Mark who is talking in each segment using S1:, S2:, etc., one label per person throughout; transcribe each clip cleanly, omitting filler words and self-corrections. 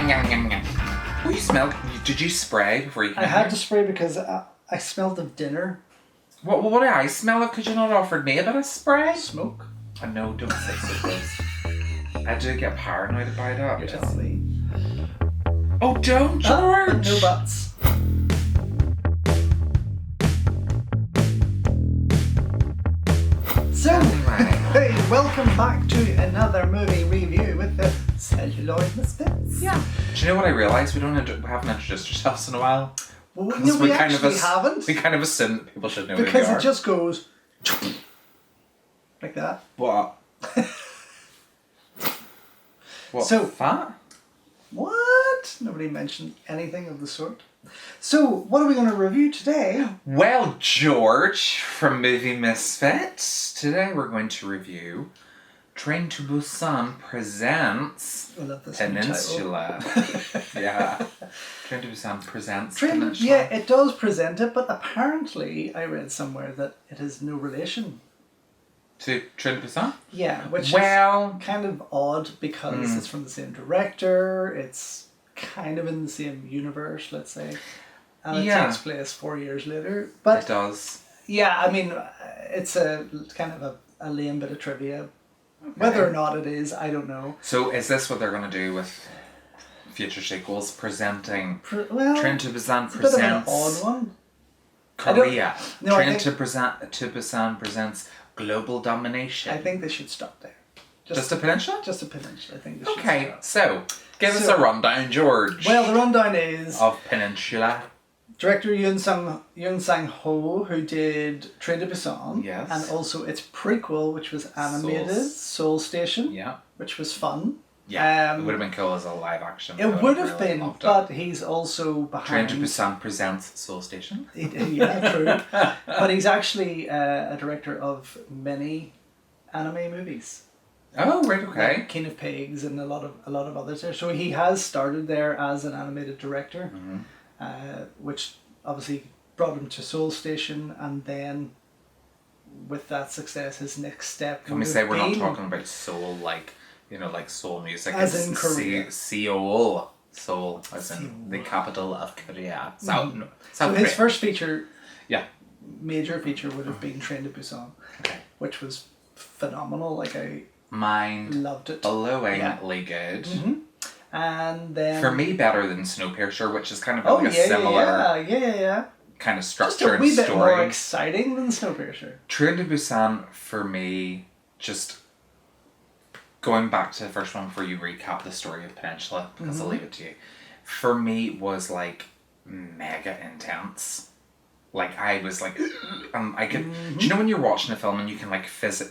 S1: Oh, you smelled. Did you spray before you came
S2: I had
S1: here?
S2: to spray because I smelled of dinner.
S1: What did I smell of? Could you not offered me a bit of spray?
S2: Smoke.
S1: Oh, no, don't say so close. I do get paranoid about
S2: You're
S1: it.
S2: telling me.
S1: Oh, don't, George!
S2: No buts. So, hey, welcome back to another movie review with the Celluloid Misfits.
S1: Yeah. Do you know what I realised? We haven't introduced ourselves in a while.
S2: Well, no, we actually haven't.
S1: We kind of assume that people should know who we
S2: Because
S1: are.
S2: it just goes like that.
S1: What? What?
S2: So-
S1: Fat?
S2: What? Nobody mentioned anything of the sort. So, what are we going to review today?
S1: Well, George, from Movie Misfits, today we're going to review Train to Busan presents
S2: I love this
S1: Peninsula. Yeah. Train to Busan presents
S2: Train,
S1: Peninsula.
S2: yeah, it does present it, but apparently I read somewhere that it has no relation.
S1: To Train to Busan?
S2: Yeah, which is kind of odd because it's from the same director, it's kind of in the same universe, let's say, and it takes place 4 years later. But
S1: it does.
S2: yeah, I mean, it's a kind of a lame bit of trivia. Okay. Whether or not it is, I don't know.
S1: So is this what they're going to do with future sequels, presenting
S2: well,
S1: Train to Busan
S2: it's a bit of an
S1: presents
S2: odd one.
S1: Korea?
S2: No,
S1: Train to Busan presents global domination.
S2: I think they should stop there.
S1: Just a peninsula?
S2: Just a peninsula. I think they should
S1: Okay,
S2: stop.
S1: so give us a rundown, George.
S2: Well, the rundown is
S1: of Peninsula.
S2: Director Yoon Sang-ho, who did Train to Busan,
S1: Yes.
S2: and also its prequel, which was animated, Seoul Station,
S1: Yeah.
S2: which was fun.
S1: Yeah, it would have been cool as a live action.
S2: It would have been, but he's also
S1: Train
S2: behind.
S1: to Busan presents Seoul Station.
S2: Yeah, true. But he's actually a director of many anime movies.
S1: Oh, right, okay.
S2: Like King of Pigs and a lot of others there. So he has started there as an animated director, which obviously brought him to Seoul Station, and then with that success, his next step.
S1: Can we say we're not talking about soul like, like soul music?
S2: As
S1: it's
S2: in Korea.
S1: Seoul. Seoul, as in the capital of Korea. South
S2: So
S1: Korea.
S2: his first feature,
S1: Yeah.
S2: major feature, would have been Train to Busan,
S1: Okay.
S2: which was phenomenal. Like I
S1: Mind
S2: loved it.
S1: blowingly good.
S2: And then
S1: For me, better than Snowpiercer, which is kind of like a
S2: yeah,
S1: similar
S2: yeah.
S1: kind of
S2: Just
S1: structure
S2: a wee
S1: and
S2: bit more
S1: story.
S2: exciting than Snowpiercer.
S1: Train to Busan, for me, just going back to the first one before you recap the story of Peninsula, because I'll leave it to you, for me was like mega intense. Like I was like, I could. Do you know when you're watching a film and you can like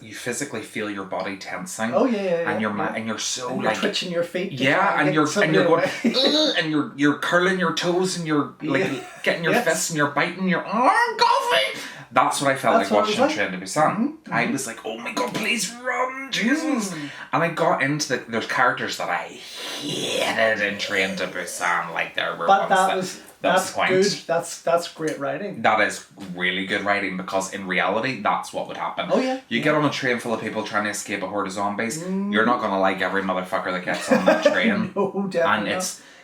S1: you physically feel your body tensing?
S2: Oh yeah.
S1: And you're so
S2: and you're
S1: like
S2: twitching your feet. to
S1: yeah,
S2: try
S1: and
S2: get
S1: you're
S2: somebody
S1: going
S2: away.
S1: and you're curling your toes and you're like getting your fists and you're biting your coffee. That's what I felt
S2: That's
S1: like
S2: what it was
S1: watching
S2: like.
S1: Train to Busan. I was like, oh my god, please run, Jesus! And I got into there's characters that I hated in Train to Busan. Like there were
S2: But
S1: ones
S2: that's
S1: the point.
S2: good. That's great writing.
S1: That is really good writing because in reality, that's what would happen.
S2: Oh yeah.
S1: You get on a train full of people trying to escape a horde of zombies. You're not gonna like every motherfucker that gets on that train.
S2: No, definitely.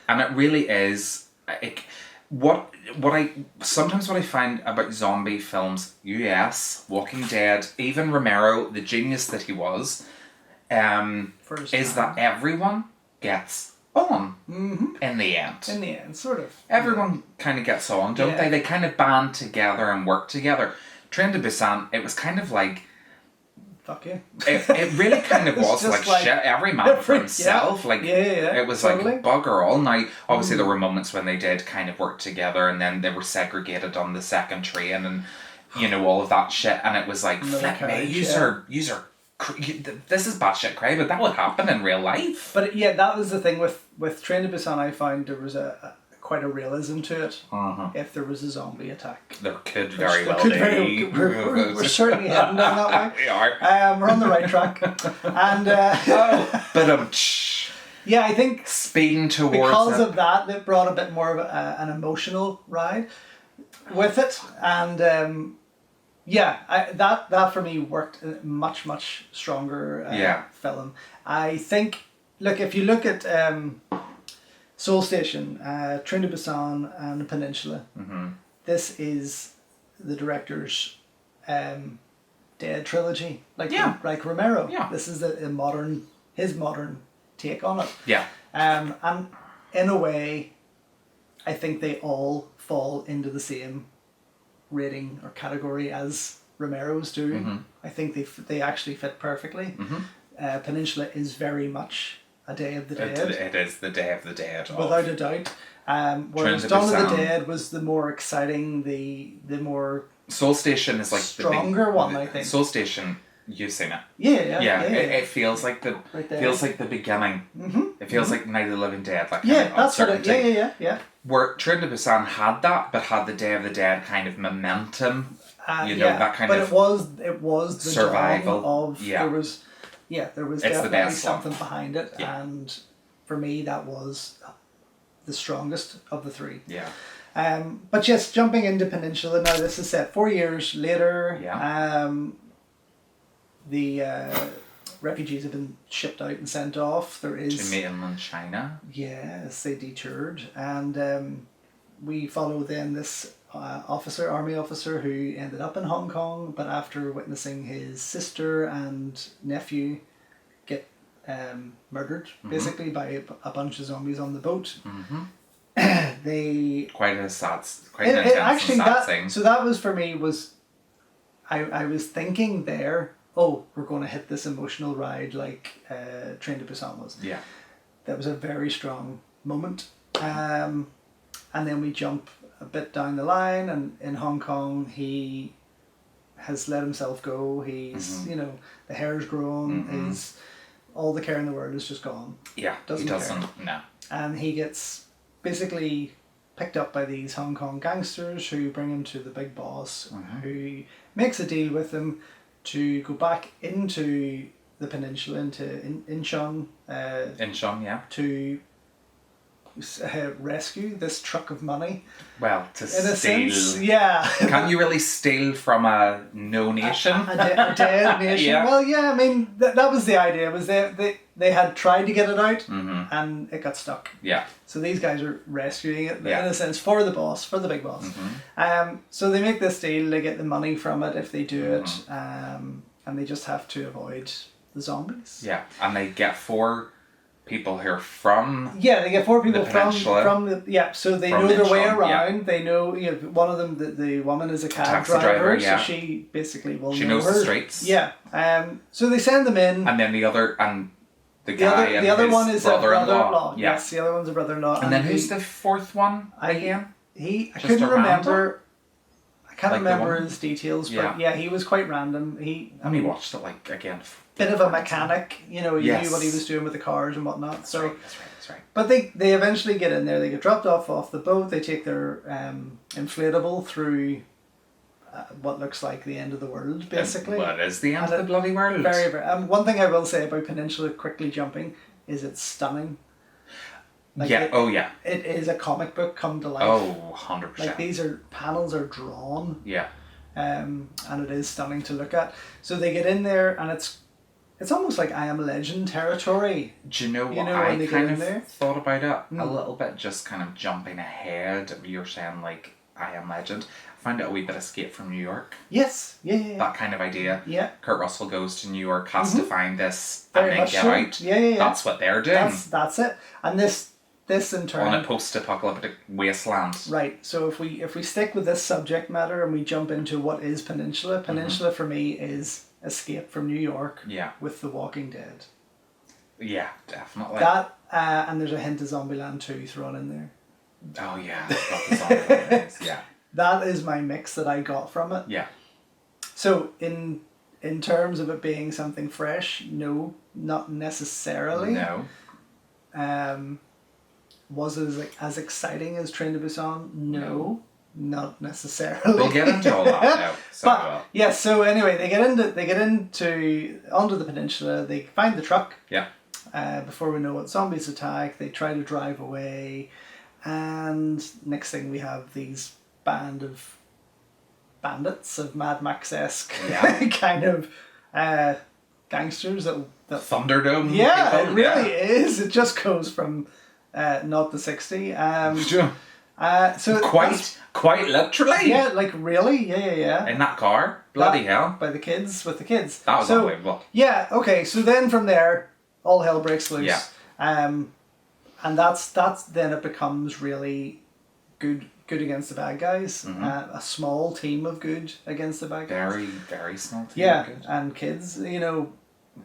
S1: And it really is. What I find about zombie films, US, Walking Dead, even Romero, the genius that he was, is that everyone gets on in the end.
S2: In the end, sort of.
S1: Everyone kind of gets on, don't
S2: Yeah.
S1: they? They kind of band together and work together. Train to Busan, it was kind of like.
S2: Fuck you.
S1: It really kind of was
S2: just
S1: like shit. Every man for himself.
S2: Yeah.
S1: Like it was
S2: totally.
S1: like bugger all. Now, obviously, there were moments when they did kind of work together, and then they were segregated on the second train, and all of that shit. And it was like, flip me, this is batshit crazy, but that would happen in real life.
S2: But yeah, that was the thing with Train to Busan. I found there was quite a realism to it. If there was a zombie attack,
S1: There could very well be.
S2: We're certainly heading down that way.
S1: We are.
S2: We're on the right track, and
S1: But
S2: yeah, I think
S1: speeding towards
S2: because
S1: it.
S2: of that, it brought a bit more of an emotional ride with it, and that for me worked much stronger film. I think, look, if you look at Soul Station, Train to Busan, and Peninsula.
S1: Mm-hmm.
S2: This is the director's Dead trilogy, like Romero.
S1: Yeah.
S2: This is his modern take on it.
S1: Yeah.
S2: And in a way, I think they all fall into the same rating or category as Romero's do.
S1: Mm-hmm.
S2: I think they actually fit perfectly.
S1: Mm-hmm.
S2: Peninsula is very much a Day of the Dead.
S1: It is the Day of the Dead.
S2: Without a doubt. Whereas Dawn of the Dead was the more exciting, the more
S1: Soul Station is like
S2: stronger one, I think.
S1: Soul Station, you've seen it.
S2: Yeah.
S1: It feels like the beginning.
S2: Mm-hmm.
S1: It feels like Night of the Living Dead. That kind of
S2: that's what
S1: uncertainty.
S2: Yeah.
S1: Where Train to Busan had that, but had the Day of the Dead kind of momentum. That kind of.
S2: But it was the
S1: survival
S2: dawn of there was definitely something
S1: one
S2: behind it, and for me that was the strongest of the three.
S1: Yeah.
S2: But yes, jumping into Peninsula now. This is set 4 years later.
S1: Yeah.
S2: The refugees have been shipped out and sent off. There is
S1: to mainland China.
S2: Yes, they detoured, and we follow then this army officer who ended up in Hong Kong, but after witnessing his sister and nephew get murdered, basically by a bunch of zombies on the boat.
S1: Mm-hmm.
S2: They
S1: quite an intense and sad thing.
S2: So that was for me I was thinking there, we're going to hit this emotional ride like Train to Busan was.
S1: Yeah.
S2: That was a very strong moment. And then we jump a bit down the line, and in Hong Kong he has let himself go. He's the hair's grown.
S1: Mm-hmm.
S2: He's all the care in the world is just gone.
S1: Yeah, he doesn't.
S2: Care.
S1: No.
S2: And he gets basically picked up by these Hong Kong gangsters who bring him to the big boss, who makes a deal with him to go back into the peninsula, into Incheon.
S1: Incheon, yeah.
S2: To rescue this truck of money.
S1: Well, to
S2: in
S1: steal.
S2: A sense, yeah.
S1: Can't you really steal from a no nation?
S2: A dead nation.
S1: Yeah.
S2: Well, yeah. I mean, that was the idea. Was they had tried to get it out, and it got stuck.
S1: Yeah.
S2: So these guys are rescuing it in a sense for the boss, for the big boss.
S1: Mm-hmm.
S2: So they make this deal. They get the money from it if they do it, and they just have to avoid the zombies.
S1: Yeah, and they get 4 people who are from.
S2: Yeah, they get 4 people
S1: the peninsula,
S2: from the so they know their way around. They know one of them. The woman is a cab driver, so she basically will.
S1: She
S2: know
S1: knows the streets.
S2: Yeah. So they send them in,
S1: and then the other guy
S2: the other one is a
S1: brother-in-law.
S2: Yeah. Yes, the other one's a brother-in-law.
S1: And then who's the 4th one again?
S2: I couldn't remember. I can't remember his details, but
S1: yeah,
S2: he was quite random. We
S1: watched it again.
S2: Bit of a mechanic, he knew what he was doing with the cars and whatnot. That's right. But they eventually get in there. They get dropped off the boat. They take their inflatable through what looks like the end of the world, basically.
S1: What is the end of the bloody world?
S2: Very, very. One thing I will say about Peninsula, quickly jumping, is it's stunning. It is a comic book come to life.
S1: Oh, 100%.
S2: Like these panels are drawn.
S1: Yeah.
S2: And it is stunning to look at. So they get in there, and it's almost like I Am Legend territory.
S1: Do you know what I kind of thought about it? A little bit, just kind of jumping ahead. You're saying like I Am Legend. I found it a wee bit Escape from New York.
S2: Yes, yeah.
S1: That kind of idea.
S2: Yeah.
S1: Kurt Russell goes to New York, has to find this,
S2: Very
S1: and then get out.
S2: Yeah.
S1: That's what they're doing.
S2: That's it. And this in turn.
S1: On a post-apocalyptic wasteland.
S2: Right. So if we stick with this subject matter and we jump into what is Peninsula, Peninsula for me is Escape from New York.
S1: Yeah.
S2: With The Walking Dead.
S1: Yeah, definitely.
S2: That and there's a hint of Zombieland 2 thrown in there.
S1: Oh yeah, got the Zombieland. Yeah.
S2: That is my mix that I got from it.
S1: Yeah.
S2: So in terms of it being something fresh, no, not necessarily.
S1: No.
S2: Was it as exciting as Train to Busan? No, not necessarily.
S1: We'll get into all that now.
S2: So anyway, they get onto the peninsula. They find the truck.
S1: Yeah.
S2: Before we know what, zombies attack. They try to drive away, and next thing we have these band of bandits of Mad Max-esque kind of gangsters that
S1: Thunderdome.
S2: Yeah,
S1: people.
S2: it really is. It just goes from not the 60.
S1: Sure.
S2: So
S1: Quite literally.
S2: yeah, like really, yeah.
S1: In that car, bloody hell.
S2: By the kids, with the kids.
S1: That was unbelievable.
S2: Yeah. Okay. So then from there, all hell breaks loose.
S1: Yeah.
S2: And that's then it becomes really good against the bad guys. A small team of good against the bad guys.
S1: Very, very small team.
S2: Yeah,
S1: Good.
S2: and kids,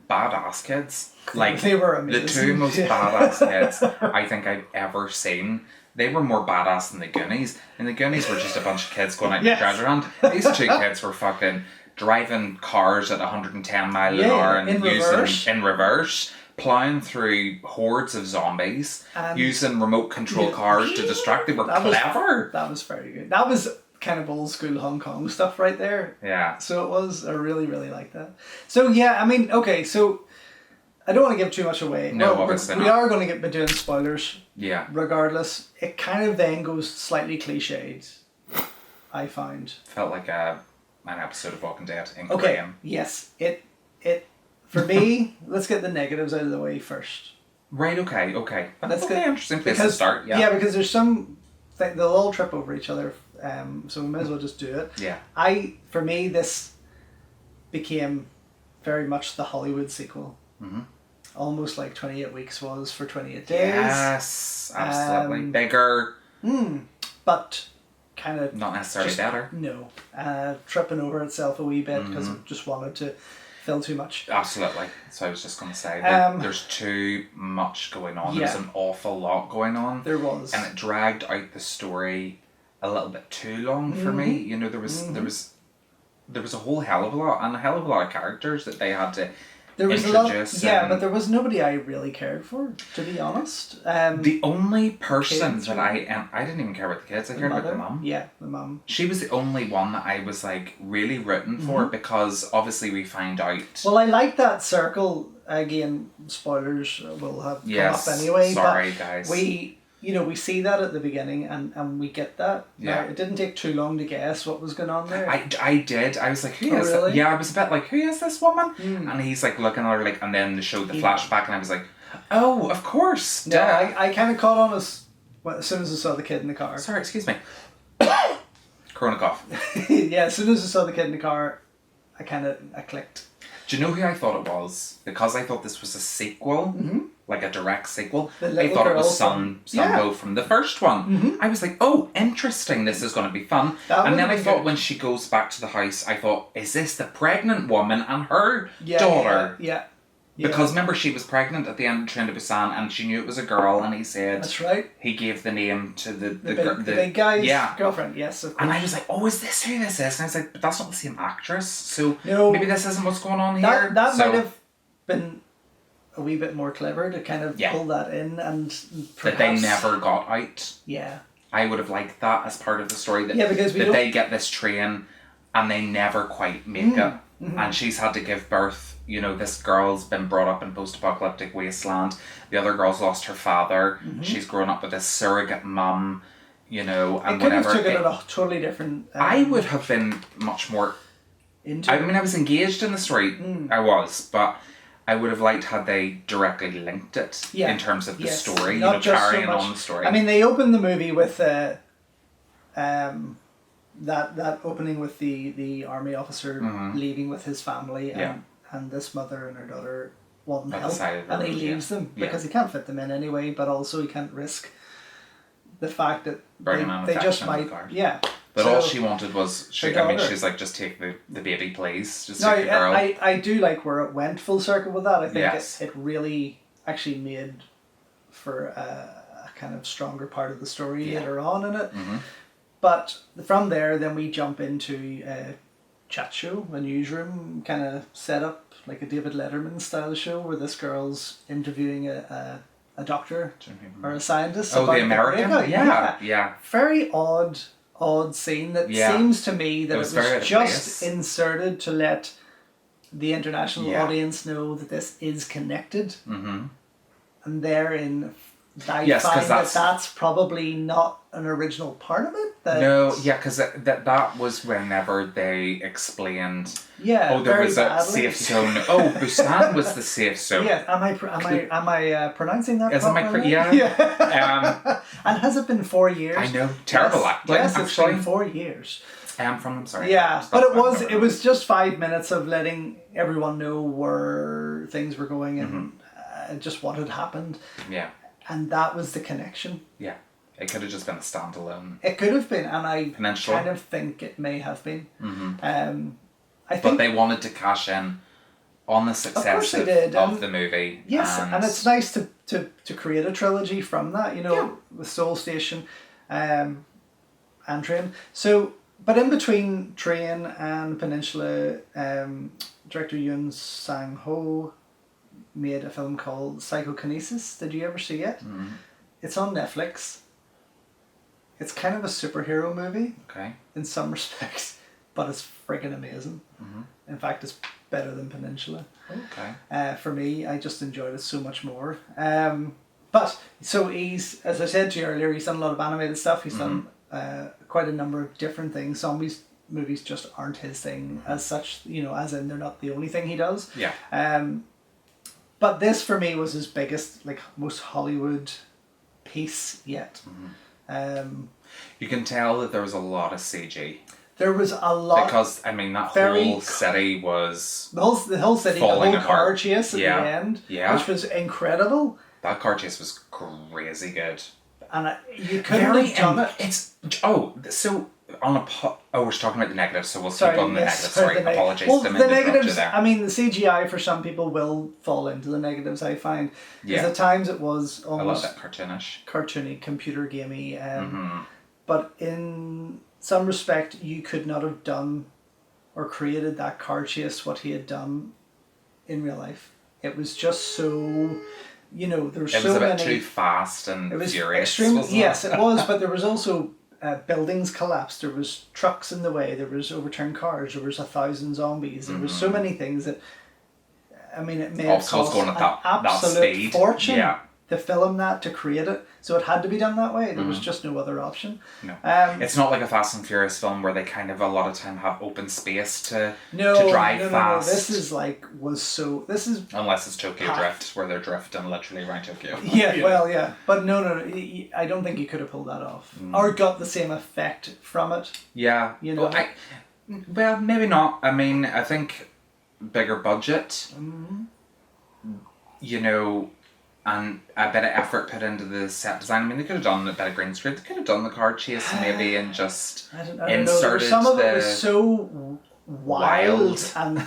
S1: Badass kids. Like
S2: they were amazing.
S1: The two most badass kids I think I've ever seen. They were more badass than the Goonies. And the Goonies were just a bunch of kids going out to treasure hunt. These two kids were fucking driving cars at 110 mile an hour and using in reverse, plowing through hordes of zombies, using remote control cars to distract. They were clever.
S2: That was very good. That was kind of old school Hong Kong stuff right there.
S1: Yeah.
S2: So it was. I really, really like that. So yeah, I mean, okay, so I don't want to give too much away.
S1: No, obviously
S2: we
S1: not.
S2: are going to be doing spoilers.
S1: Yeah.
S2: Regardless, it kind of then goes slightly cliched, I found.
S1: Felt like an episode of Walking Dead in
S2: Okay.
S1: Graham.
S2: Yes. It for me. Let's get the negatives out of the way first.
S1: Right. Okay. That's
S2: get
S1: interesting place to start. Yeah.
S2: Yeah, because there's some. They'll all trip over each other. So we might as well just do it.
S1: Yeah.
S2: For me, this became very much the Hollywood sequel. Mm-hmm. Almost like 28 Weeks was for 28 Days.
S1: Yes, absolutely. Bigger.
S2: But kind of...
S1: Not necessarily better.
S2: No. Tripping over itself a wee bit because it just wanted to fill too much.
S1: Absolutely. So I was just going to say that there's too much going on.
S2: Yeah.
S1: There's an awful lot going on.
S2: There was.
S1: And it dragged out the story a little bit too long for me. There was a whole hell of a lot and a hell of a lot of characters that they had to introduce.
S2: But there was nobody I really cared for, to be honest.
S1: The only person that I didn't even care about the kids. I cared about the mum.
S2: Yeah, the mum.
S1: She was the only one that I was like really rooting for because obviously we find out.
S2: Well, I like that circle. Again, spoilers will have come up anyway.
S1: Sorry,
S2: but
S1: guys.
S2: We see that at the beginning and we get that.
S1: Yeah.
S2: Now, it didn't take too long to guess what was going on there.
S1: I did. I was like, who is
S2: really?
S1: that? Yeah, I was a bit like, who is this woman? And he's like looking at her like, and then they showed the flashback and I was like, oh, of course.
S2: No, I kind of caught on as soon as I saw the kid in the car.
S1: Sorry, excuse me. Corona cough.
S2: Yeah, as soon as I saw the kid in the car, I clicked.
S1: Do you know who I thought it was? Because I thought this was a sequel, like a direct sequel. I thought it was Sunbo from the first one. I was like, oh, interesting, this is going to be fun. And then I thought when she goes back to the house, I thought, is this the pregnant woman and her daughter?
S2: Yeah.
S1: Because remember, she was pregnant at the end of Train To Busan and she knew it was a girl and he said...
S2: That's right.
S1: He gave the name to the
S2: big guy's girlfriend, yes, of course.
S1: And I was like, oh, is this who this is? And I was like, but that's not the same actress. So
S2: no,
S1: maybe this isn't what's going on here.
S2: That might have been a wee bit more clever to kind of pull that in and perhaps...
S1: That they never got out.
S2: Yeah.
S1: I would have liked that as part of the story. That,
S2: because
S1: they get this train and they never quite make it. And she's had to give birth. This girl's been brought up in post-apocalyptic wasteland. The other girl's lost her father. She's grown up with this surrogate mum, and
S2: it could
S1: whatever.
S2: Have took it at a totally different...
S1: I would have been much more...
S2: into
S1: I mean, I was engaged in the story. I was, but I would have liked had they directly linked it in terms of the story,
S2: Not just
S1: carrying
S2: so much.
S1: on the story.
S2: I mean, they opened the movie with that opening with the army officer leaving with his family and this mother and her daughter wanting help, and he leaves them because he can't fit them in anyway, but also he can't risk the fact that they just might
S1: But all she wanted was she's like, just take the baby, please. Just take the girl.
S2: I do like where it went full circle with that. I think it really actually made for a kind of stronger part of the story later on in it. But from there, then we jump into a chat show, a newsroom kind of set up like a David Letterman style show where this girl's interviewing a doctor or a scientist.
S1: Oh, the American? Yeah.
S2: Very odd scene that seems to me that it was just inserted to let the international audience know that this is connected. And therein
S1: Yes, 'cause
S2: find that's probably not an original part of it.
S1: No, yeah, because that was whenever they explained.
S2: Yeah,
S1: oh, there
S2: very
S1: was a
S2: badly.
S1: safe zone. Oh, Busan was the safe zone.
S2: Yeah, am I pronouncing that
S1: Isn't my
S2: properly?
S1: yeah.
S2: And has it been 4 years?
S1: I know, terrible acting.
S2: Yes, it's
S1: actually.
S2: been 4 years.
S1: I'm sorry.
S2: Yeah, but it was just 5 minutes of letting everyone know where things were going and just what had happened.
S1: Yeah.
S2: And that was the connection.
S1: Yeah. It could have just been a standalone.
S2: It could have been, and I
S1: Peninsula.
S2: kind of think it may have been. I think,
S1: but they wanted to cash in on the success of the movie.
S2: Yes, and it's nice to create a trilogy from that, with Seoul Station and Train. So, but in between Train and Peninsula, director Yoon Sang-ho made a film called Psychokinesis. Did you ever see it? It's on Netflix. It's kind of a superhero movie.
S1: Okay. In
S2: some respects, but it's friggin' amazing. In fact, it's better than Peninsula.
S1: Okay.
S2: For me, I just enjoyed it so much more. But so he's, as I said to you earlier, he's done a lot of animated stuff. He's done quite a number of different things. Zombies movies just aren't his thing as such. As in they're not the only thing he does.
S1: Yeah.
S2: But this for me was his biggest, most Hollywood piece yet.
S1: You can tell that there was a lot of CG.
S2: There was a lot
S1: because that whole city was
S2: the whole city, the whole car chase at the end, which was incredible.
S1: That car chase was crazy good,
S2: and you couldn't have done it.
S1: So we're talking about the negatives, so we'll keep on the negatives. Sorry, apologies.
S2: Well, the negatives. The CGI for some people will fall into the negatives. I find because at times it was almost
S1: a little bit
S2: cartoony, computer gamey, but in some respect, you could not have done or created that car chase what he had done in real life. It was just so, there was so many. It was a bit
S1: too fast and furious.
S2: Extremely, yes, it was, but there was also buildings collapsed. There was trucks in the way. There was overturned cars. There was 1,000 zombies. There was so many things that, it may have cost
S1: going at
S2: an absolute
S1: speed.
S2: Fortune to film that, to create it. So it had to be done that way. There was just no other option.
S1: No. It's not like a Fast and Furious film where they kind of a lot of time have open space to drive fast.
S2: No. This is
S1: unless it's Tokyo Drift, where they're drifting literally around Tokyo.
S2: Yeah, well, yeah. But no. I don't think you could have pulled that off. Or got the same effect from it.
S1: Yeah. Well, maybe not. I think bigger budget. And a bit of effort put into the set design. They could have done a bit of green screen. They could have done the car chase maybe and just inserted
S2: some of it was so wild. And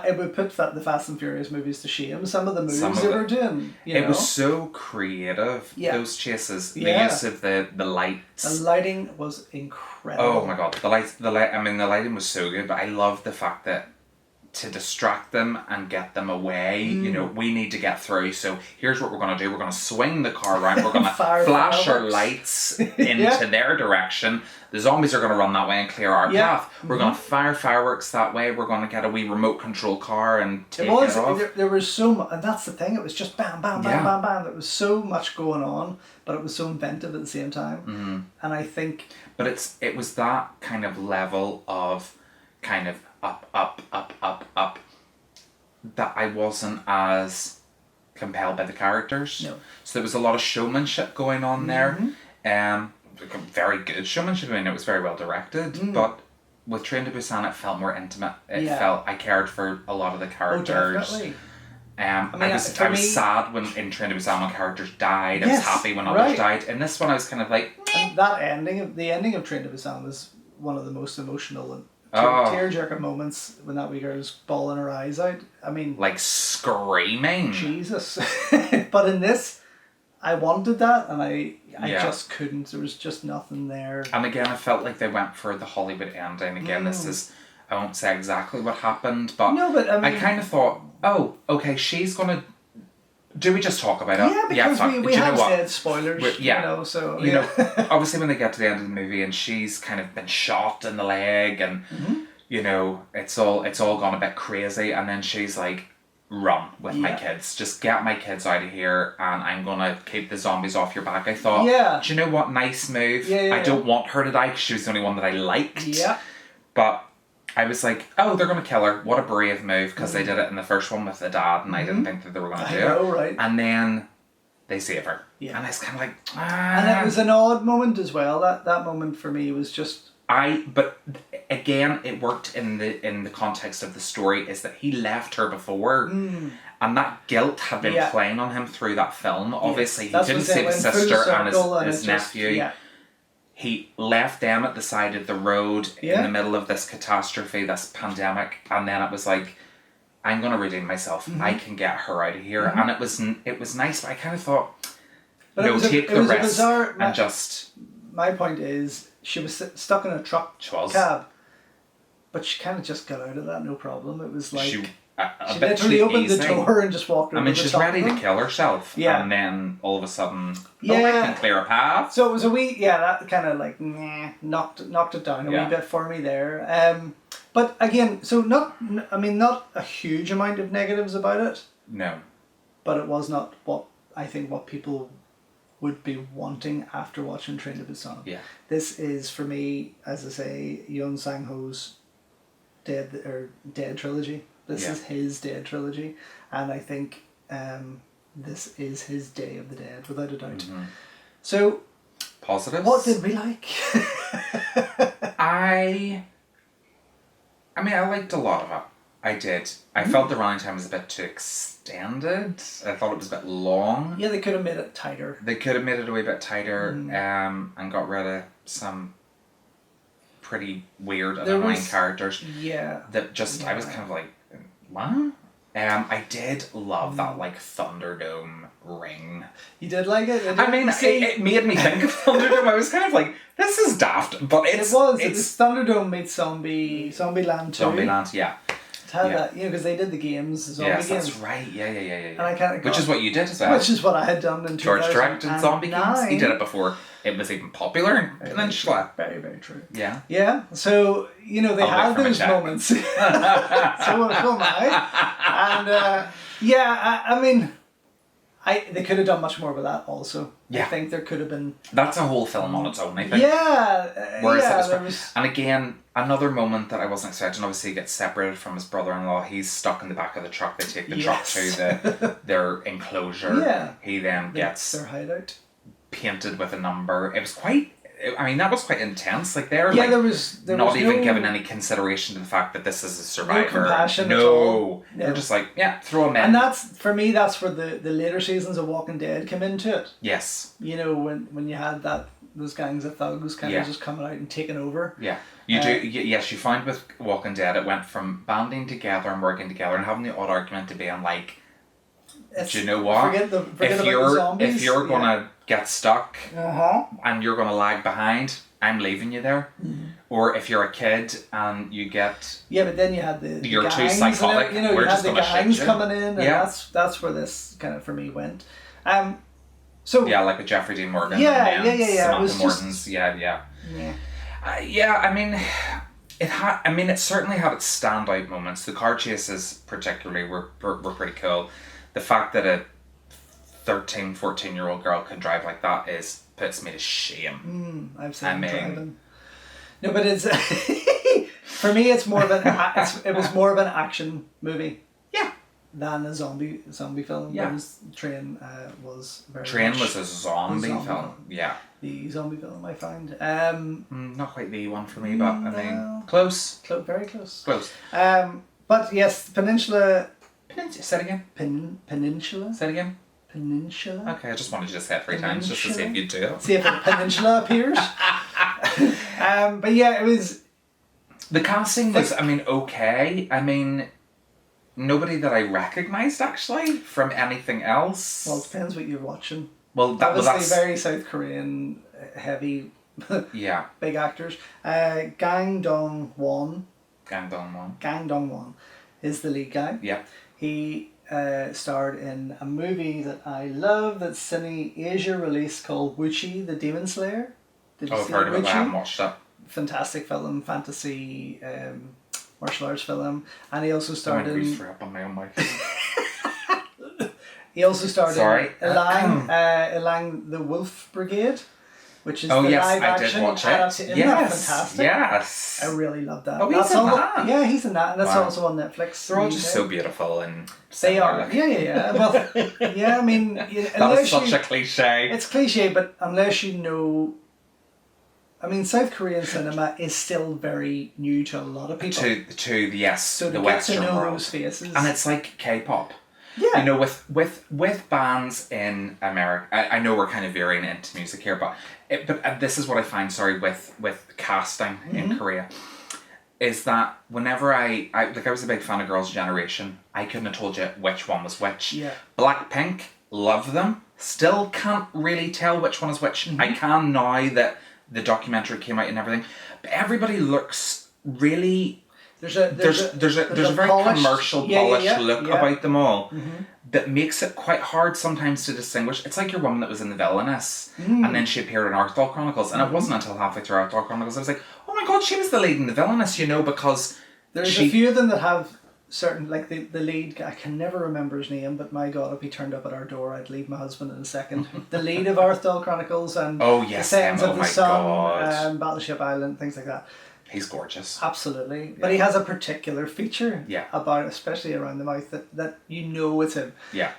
S2: it would put the Fast and Furious movies to shame. Some of the moves they were doing.
S1: It was so creative, those chases. The use of the lights.
S2: The lighting was incredible.
S1: Oh my god. The lighting was so good, but I love the fact that to distract them and get them away, we need to get through, so here's what we're going to do. We're going to swing the car around, we're going to flash our lights into their direction. The zombies are going to run that way and clear our path. We're going to fire fireworks that way. We're going to get a wee remote control car and take it off.
S2: There was so much, and that's the thing, it was just bam, bam, bam, bam, bam. There was so much going on, but it was so inventive at the same time. And I think...
S1: But it was that kind of level of kind of up, that I wasn't as compelled by the characters.
S2: No.
S1: So there was a lot of showmanship going on there. Very good showmanship. It was very well directed, but with Train to Busan, it felt more intimate. It felt I cared for a lot of the characters.
S2: Oh, definitely.
S1: I was sad when in Train to Busan when characters died. I was happy when others died. In this one, I was kind of like.
S2: And that the ending of Train to Busan was one of the most emotional and tear-jerking moments when that wee girl's bawling her eyes out.
S1: Like screaming.
S2: Jesus. But in this, I wanted that, and I just couldn't. There was just nothing there.
S1: And again, I felt like they went for the Hollywood ending. Again, this is, I won't say exactly what happened, but, I kind of thought, oh, okay, she's going to... Do we just talk about it?
S2: Yeah, because we have said spoilers, so...
S1: Obviously when they get to the end of the movie and she's kind of been shot in the leg and, it's all gone a bit crazy, and then she's like, run with my
S2: Yeah.
S1: kids. Just get my kids out of here, and I'm gonna keep the zombies off your back. I thought,
S2: Yeah.
S1: do you know what? Nice move.
S2: Yeah,
S1: I don't want her to die because she was the only one that I liked.
S2: Yeah.
S1: But I was like, oh, they're gonna kill her. What a brave move, because they did it in the first one with the dad, and I didn't think that they were gonna do it.
S2: Right.
S1: And then they save her.
S2: Yeah.
S1: And it's kind of like,
S2: And it was an odd moment as well. That moment for me was just...
S1: but again, it worked in the context of the story, is that he left her before, and that guilt had been playing on him through that film. Obviously, he didn't save his sister and his nephew. He left them at the side of the road in the middle of this catastrophe, this pandemic, and then it was like, I'm gonna redeem myself. I can get her out of here, and it was nice. But I kind of thought, take the risk and just.
S2: My point is, she was stuck in a truck cab, but she kind of just got out of that, no problem. It was like she literally opened the door and just walked over.
S1: I mean, she's ready to kill herself, and then all of a sudden, I can clear a path.
S2: So it was a wee, that kind of like knocked it down a wee bit for me there. But again, so not a huge amount of negatives about it.
S1: No,
S2: but it was not what people would be wanting after watching Train to Busan.
S1: Yeah.
S2: This is, for me, as I say, Yoon Sang-ho's Dead trilogy. This is his Dead trilogy, and I think this is his Day of the Dead, without a doubt. So,
S1: positives.
S2: What did we like?
S1: I liked a lot of it. I did. I felt the running time was a bit too extended. I thought it was a bit long.
S2: Yeah, they could have made it tighter.
S1: They could have made it a wee bit tighter, and got rid of some pretty weird and annoying characters.
S2: Yeah.
S1: That just, I was kind of like, what? I did love that Thunderdome ring.
S2: You did like it?
S1: It made me think of Thunderdome. I was kind of like, this is daft, but it's
S2: Thunderdome meets Zombieland 2.
S1: Zombieland, yeah.
S2: It had that, because they did the games, zombie games.
S1: That's right. Yeah.
S2: And I kind of
S1: which is what you did as well.
S2: Which is what I had done in
S1: George directed zombie games. He did it before it was even popular in Peninsula.
S2: Very, very true.
S1: Yeah.
S2: Yeah. So, they had those moments. So will I. And they could have done much more with that also.
S1: Yeah.
S2: I think there could have been...
S1: That's a whole film on its own, I think.
S2: Yeah.
S1: And again, another moment that I wasn't expecting, obviously he gets separated from his brother-in-law. He's stuck in the back of the truck. They take the truck to their enclosure.
S2: Yeah.
S1: He then gets...
S2: their hideout.
S1: Painted with a number. It was quite... that was quite intense. There
S2: was
S1: not even given any consideration to the fact that this is a survivor.
S2: No compassion at all.
S1: They're just like, throw him in.
S2: And that's where the later seasons of Walking Dead come into it.
S1: Yes.
S2: When you had those gangs of thugs kind of just coming out and taking over.
S1: Yeah. You do. Yes, you find with Walking Dead, it went from banding together and working together and having the odd argument to being like, do you know what?
S2: Forget about the zombies.
S1: If you're gonna get stuck and you're gonna lag behind, I'm leaving you there. Or if you're a kid and you get
S2: but then you had
S1: you're
S2: gangs
S1: too psychotic.
S2: You had the gangs coming in, and that's where this kind of for me went. So
S1: like with Jeffrey Dean Morgan.
S2: Samantha
S1: it was Morton's. It certainly had its standout moments. The car chases particularly were pretty cool. The fact that a 13, 14-year-old girl can drive like that puts me to shame.
S2: I've seen driving. No, but it's for me. It's more of it was more of an action movie. Yeah. Than a zombie film.
S1: Yeah.
S2: Train was very.
S1: Train was a zombie film. Yeah.
S2: The zombie film I find.
S1: Not quite the one for me, but close.
S2: Very close.
S1: Close.
S2: But yes, Peninsula.
S1: Say it again.
S2: Peninsula.
S1: Say it again.
S2: Peninsula.
S1: Okay, I just wanted you to say it 3 times just to see if you'd do it.
S2: See if a peninsula appears. But yeah, it was...
S1: The casting was, okay. Nobody that I recognised, actually, from anything else.
S2: Well, it depends what you're watching.
S1: Well,
S2: that's... very South Korean, heavy, big actors. Gang Dong-won is the lead guy.
S1: Yeah.
S2: He starred in a movie that I love that's Cine Asia released called Wuchi, the Demon Slayer.
S1: I've heard of it, but I haven't watched it.
S2: Fantastic film, fantasy, martial arts film. And he also starred in...
S1: up on my own mic.
S2: He also starred
S1: Sorry.
S2: in Ilang the Wolf Brigade, which is
S1: Oh
S2: the
S1: yes,
S2: live
S1: I
S2: action
S1: did watch it.
S2: adaptation. Isn't that fantastic?
S1: Yes.
S2: I really love that.
S1: Oh, he's in that.
S2: Yeah, he's in that, and that's
S1: Wow.
S2: also on Netflix.
S1: They're all
S2: in the
S1: just
S2: UK.
S1: so beautiful and
S2: They are.
S1: like,
S2: Yeah. Well, yeah. I mean,
S1: that
S2: unless
S1: is such a cliche.
S2: it's cliche, but unless you know. I mean, South Korean cinema is still very new to a lot of people.
S1: To yes,
S2: So to
S1: the
S2: get
S1: Western
S2: to know
S1: world.
S2: those faces,
S1: And it's like K-pop.
S2: yeah,
S1: You know, with bands in America, I know we're kind of veering into music here, but this is what I find. Sorry, with casting in Korea, is that whenever I was a big fan of Girls' Generation, I couldn't have told you which one was which.
S2: Yeah.
S1: Blackpink, love them. Still can't really tell which one is which. I can now that the documentary came out and everything, but everybody looks really. There's a very
S2: polished,
S1: commercial, polished look
S2: yeah.
S1: about them all that makes it quite hard sometimes to distinguish. It's like your woman that was in The Villainess and then she appeared in Arthur Chronicles, and it wasn't until halfway through Arthur Chronicles I was like, oh my god, she was the lead in The Villainess, you know, because
S2: there's a few of them that have certain, like the lead, I can never remember his name, but my god, if he turned up at our door, I'd leave my husband in a second. The lead of Arthur Chronicles and
S1: The
S2: Sands of the Sun,
S1: god,
S2: Battleship Island, things like that.
S1: He's gorgeous.
S2: Absolutely.
S1: Yeah.
S2: But he has a particular feature
S1: Yeah.
S2: about, especially around the mouth, that you know it's him.
S1: Yeah.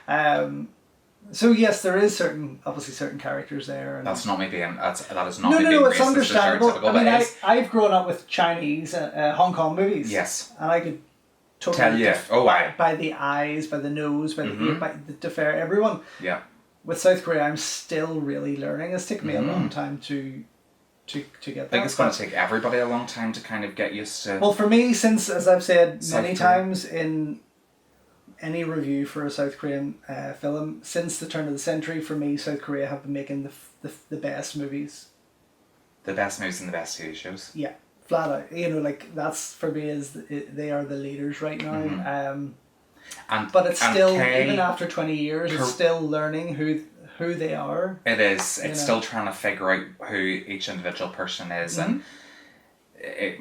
S2: So yes, there is obviously certain characters there. And
S1: That's not me being, that is not me
S2: no,
S1: being
S2: it's
S1: racist or
S2: understandable.
S1: stereotypical,
S2: I mean,
S1: but it is.
S2: I've grown up with Chinese, Hong Kong movies.
S1: Yes.
S2: And I could totally
S1: Tell you.
S2: by the eyes, by the nose, by the ear, by the defer everyone.
S1: Yeah.
S2: With South Korea, I'm still really learning. It's taken me a long time to get that.
S1: I think it's going to take everybody a long time to kind of get used to.
S2: Well, for me, since, as I've said
S1: South
S2: many
S1: Korea.
S2: times in any review for a South Korean film, since the turn of the century, for me, South Korea have been making the best movies.
S1: The best movies and the best TV shows.
S2: Yeah, flat out. You know, like that's for me they are the leaders right now. But it's still, even after 20 years, it's still learning who they are.
S1: It is. It's
S2: know.
S1: still trying to figure out who each individual person is, and it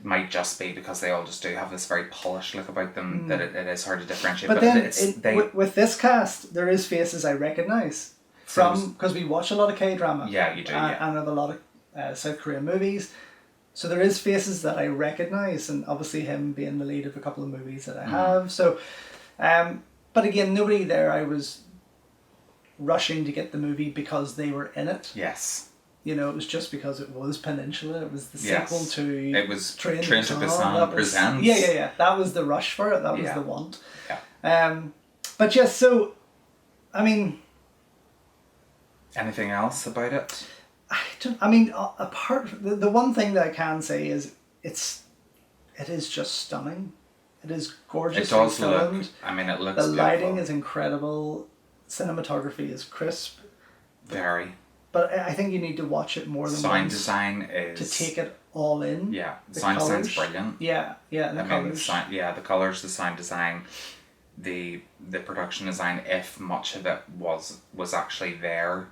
S1: might just be because they all just do have this very polished look about them that it is hard to differentiate.
S2: But then with this cast, there is faces I recognise from, because we watch a lot of K-drama.
S1: Yeah, you do.
S2: And I have a lot of South Korean movies. So there is faces that I recognise, and obviously him being the lead of a couple of movies that I have. So, but again, nobody there I was rushing to get the movie because they were in it.
S1: Yes.
S2: You know, it was just because it was Peninsula. It was the sequel to...
S1: It was
S2: Train
S1: to Busan Presents.
S2: Yeah. That was the rush for it. That was the want.
S1: Yeah.
S2: But yes, so, I mean...
S1: Anything else about it?
S2: Apart from... The one thing that I can say is it is just stunning. It is gorgeous.
S1: It does
S2: filmed.
S1: look... I mean, it looks
S2: The
S1: beautiful.
S2: lighting is incredible. Cinematography is crisp.
S1: Very.
S2: But I think you need to watch it more than
S1: Sound
S2: once
S1: design is...
S2: to take it all in.
S1: Yeah. The
S2: The
S1: sound design's
S2: colours.
S1: brilliant.
S2: Yeah, and the colours.
S1: The colours, the sound design, the production design, if much of it was actually there,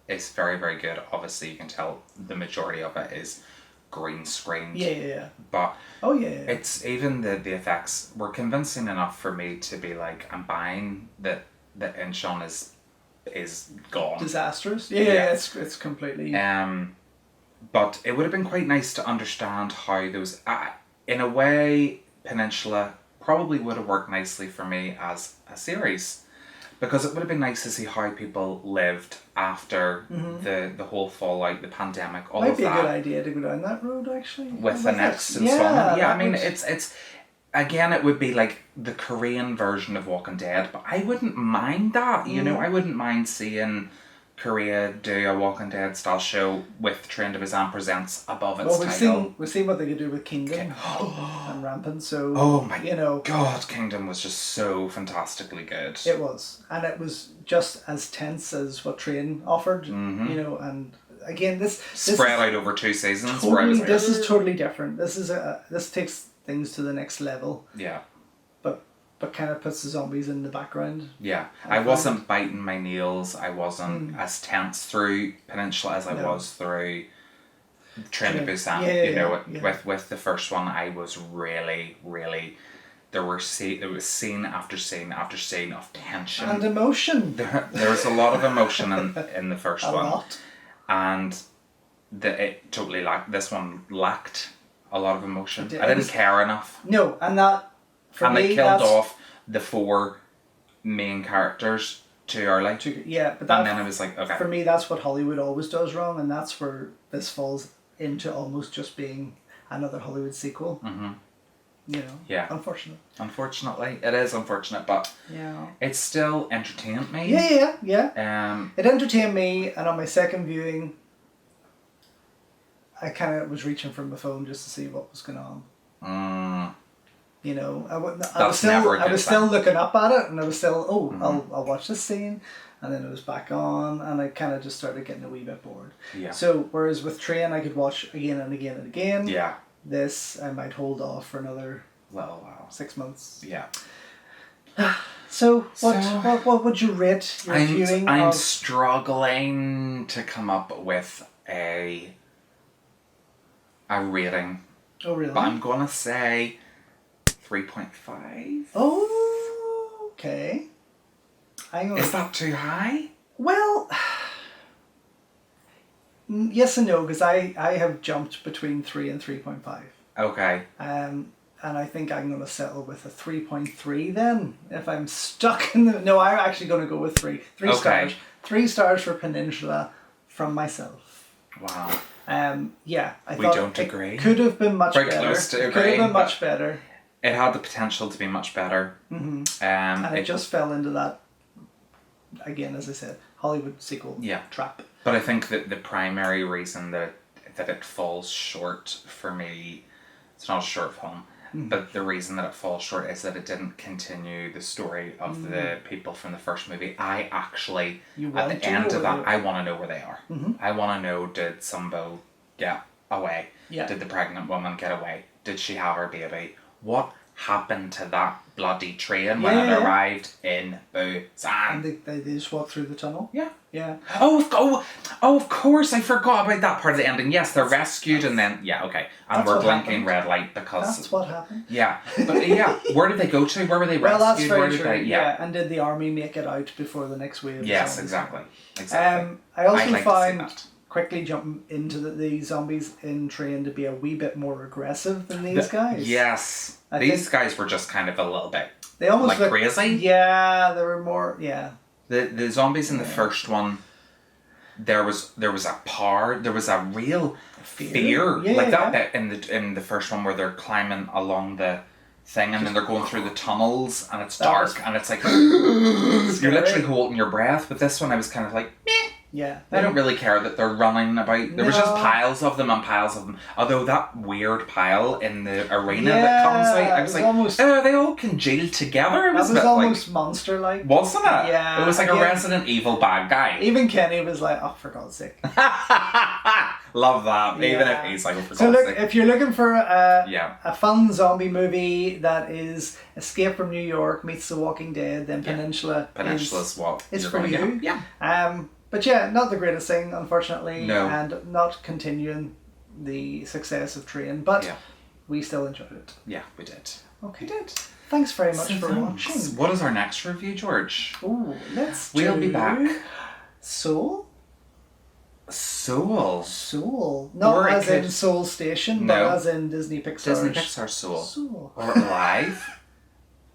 S1: is very, very good. Obviously, you can tell the majority of it is green screened.
S2: Yeah.
S1: But
S2: it's
S1: even the effects were convincing enough for me to be like, I'm buying that Incheon is gone.
S2: disastrous. Yeah, it's completely.
S1: But it would have been quite nice to understand how those, in a way, Peninsula probably would have worked nicely for me as a series, because it would have been nice to see how people lived after the whole fallout, the pandemic, all
S2: Might
S1: of
S2: be
S1: that.
S2: a good idea to go down that road, actually.
S1: With the next installment. Yeah, I mean,
S2: would-
S1: it's again, it would be like the Korean version of Walking Dead, but I wouldn't mind that, you know, I wouldn't mind seeing Korea do a Walking Dead style show with Train To Busan Presents above its title.
S2: We've seen what they could do with Kingdom and Rampant, so
S1: Oh my
S2: you know,
S1: god, Kingdom was just so fantastically good.
S2: it was, and it was just as tense as what Train offered, you know, and again, this
S1: Spread out over 2 seasons. Where I was
S2: totally,
S1: like,
S2: this is totally different. This takes things to the next level,
S1: yeah.
S2: but kind of puts the zombies in the background.
S1: Yeah, I wasn't biting my nails. I wasn't as tense through Peninsula as I
S2: No.
S1: was through Train to
S2: Train.
S1: Busan.
S2: Yeah,
S1: you know,
S2: yeah.
S1: with the first one, I was really, really there was scene after scene after scene of tension.
S2: And emotion.
S1: There was a lot of emotion in the first one.
S2: A lot.
S1: And it totally this one lacked a lot of emotion.
S2: It
S1: I didn't
S2: was-
S1: care enough.
S2: No, and that, for
S1: And
S2: me,
S1: they killed
S2: that's...
S1: off the 4 main characters too early.
S2: Yeah, but
S1: And then I was like, okay.
S2: for me, that's what Hollywood always does wrong, and that's where this falls into almost just being another Hollywood sequel.
S1: Mm-hmm.
S2: You know?
S1: Yeah.
S2: Unfortunate.
S1: Unfortunately. It is unfortunate, but
S2: Yeah.
S1: it still entertained me.
S2: Yeah. It entertained me, and on my second viewing, I kind of was reaching for my phone just to see what was going on. You know, I was still looking up at it, and I was still, I'll watch this scene, and then it was back on, and I kind of just started getting a wee bit bored.
S1: Yeah.
S2: So whereas with Train I could watch again and again and again.
S1: Yeah.
S2: This I might hold off for another
S1: Well, wow.
S2: 6 months.
S1: Yeah.
S2: So what would you rate your viewing
S1: I'm
S2: of...
S1: struggling to come up with a rating.
S2: Oh really?
S1: But I'm gonna say 3.5.
S2: Oh, okay.
S1: Is that too high?
S2: Well, yes and no, because I have jumped between 3 and 3.5.
S1: Okay.
S2: And I think I'm going to settle with a 3.3 then, if I'm stuck in the... No, I'm actually going to go with 3. 3
S1: Okay.
S2: stars. 3 stars for Peninsula from myself.
S1: Wow.
S2: Yeah, I
S1: We
S2: thought
S1: don't
S2: it
S1: agree.
S2: could have been much
S1: Very
S2: better.
S1: close to
S2: It could have
S1: agreeing,
S2: been much
S1: but-
S2: better.
S1: It had the potential to be much better.
S2: Mm-hmm.
S1: And
S2: it just fell into that, again, as I said, Hollywood sequel trap.
S1: But I think that the primary reason that it falls short for me, it's not a short film, but the reason that it falls short is that it didn't continue the story of the people from the first movie. I actually, at the end of that, I want to know where they are. I want to know, did Sumbo get away?
S2: Yeah.
S1: Did the pregnant woman get away? Did she have her baby? What happened to that bloody train when it arrived in Busan?
S2: And they just walk through the tunnel?
S1: Yeah.
S2: Yeah.
S1: Oh, of course, I forgot about that part of the ending. Yes, they're rescued and then, okay. And
S2: That's
S1: we're
S2: what
S1: blinking
S2: happened.
S1: red light because...
S2: That's what happened.
S1: Yeah. But where did they go to? Where were they
S2: Well,
S1: rescued?
S2: that's
S1: Where
S2: very
S1: did
S2: true.
S1: they...
S2: Yeah, and did the army make it out before the next wave?
S1: Yes, exactly. Exactly.
S2: I also
S1: I'd like to see
S2: found,
S1: that.
S2: quickly jumping into the zombies in Train to be a wee bit more aggressive than these guys.
S1: Yes. These guys were just kind of a little bit...
S2: They almost
S1: like
S2: looked
S1: crazy?
S2: Yeah, they were more... Yeah.
S1: The zombies in the first one... There was a real fear. Like that bit in the first one where they're climbing along the thing and then they're going through the tunnels and it's dark and it's like you're literally holding your breath. But this one I was kind of like, meh.
S2: Yeah.
S1: I don't really care that they're running about. There was just piles of them and piles of them. Although that weird pile in the arena that comes out, I was like,
S2: almost,
S1: they all congealed together. It was
S2: that was
S1: a bit
S2: almost monster-like.
S1: wasn't it?
S2: Yeah.
S1: It was like a Resident Evil bad guy.
S2: Even Kenny was like, oh, for God's sake.
S1: Love that. Even if he's like, oh, for God's
S2: So look,
S1: sake.
S2: if you're looking for a fun zombie movie that is Escape from New York meets The Walking Dead, then
S1: Peninsula's what
S2: it's
S1: you're
S2: for
S1: gonna
S2: you.
S1: get. Yeah.
S2: But yeah, not the greatest thing, unfortunately.
S1: No.
S2: And not continuing the success of Train, but we still enjoyed it.
S1: Yeah, we did.
S2: Okay. Thanks very much for watching.
S1: What is our next review, George?
S2: Ooh,
S1: We'll be back.
S2: Soul?
S1: Soul.
S2: Not
S1: Or it
S2: as in
S1: could-
S2: Soul Station,
S1: No.
S2: but as in Disney
S1: Pixar Soul.
S2: Soul.
S1: Or Alive.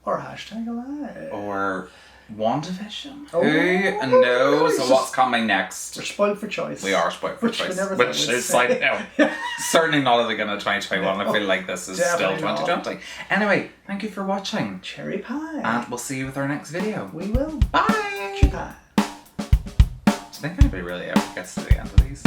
S2: Or #Alive.
S1: Or WandaVision.
S2: Oh.
S1: Who knows what's coming next?
S2: We're spoiled for choice.
S1: We are spoiled for
S2: Which we
S1: choice.
S2: never
S1: Which
S2: thought we'd
S1: is
S2: say.
S1: like, no. Certainly not again in 2021. I feel like this is still
S2: Definitely not.
S1: 2020. Anyway, thank you for watching.
S2: Cherry pie.
S1: And we'll see you with our next video.
S2: We will.
S1: Bye!
S2: Cherry pie.
S1: Do you think anybody really ever gets to the end of these?